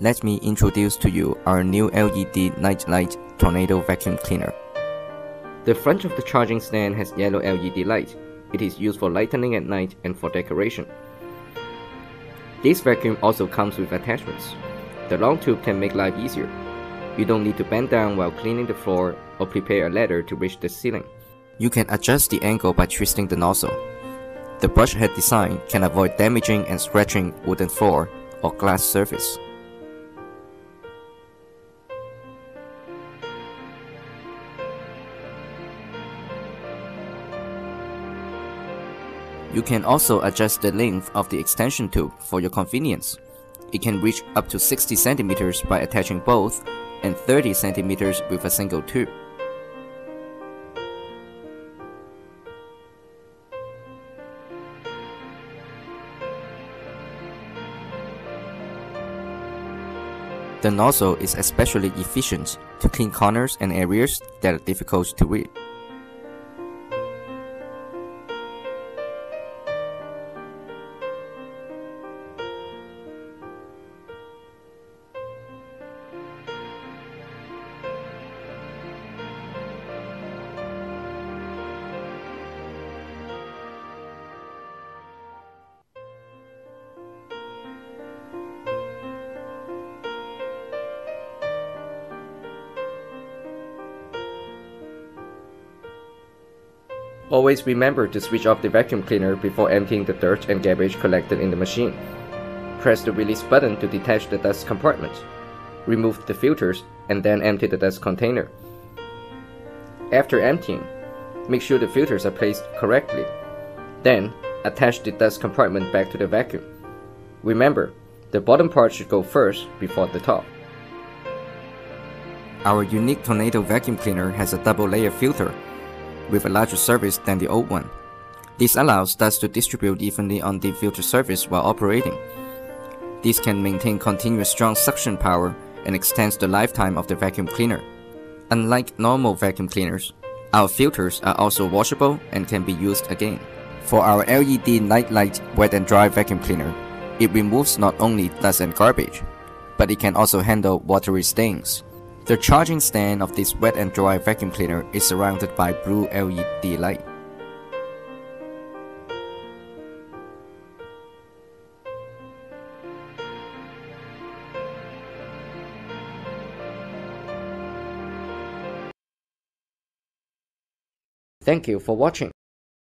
let me introduce to you our new LED night light tornado vacuum cleaner. The front of the charging stand has yellow LED light. It is used for lightening at night and for decoration. This vacuum also comes with attachments. The long tube can make life easier. You don't need to bend down while cleaning the floor or prepare a ladder to reach the ceiling. You can adjust the angle by twisting the nozzle. The brush head design can avoid damaging and scratching wooden floor or glass surface. You can also adjust the length of the extension tube for your convenience. It can reach up to 60 cm by attaching both and 30 cm with a single tube. The nozzle is especially efficient to clean corners and areas that are difficult to read. Always remember to switch off the vacuum cleaner before emptying the dirt and garbage collected in the machine. Press the release button to detach the dust compartment. Remove the filters and then empty the dust container. After emptying, make sure the filters are placed correctly. Then, attach the dust compartment back to the vacuum. Remember, the bottom part should go first before the top. Our unique Tornado vacuum cleaner has a double-layer filter with a larger surface than the old one. This allows dust to distribute evenly on the filter surface while operating. This can maintain continuous strong suction power and extends the lifetime of the vacuum cleaner. Unlike normal vacuum cleaners, our filters are also washable and can be used again. For our LED night light wet and dry vacuum cleaner, it removes not only dust and garbage, but it can also handle watery stains. The charging stand of this wet and dry vacuum cleaner is surrounded by blue LED light. Thank you for watching.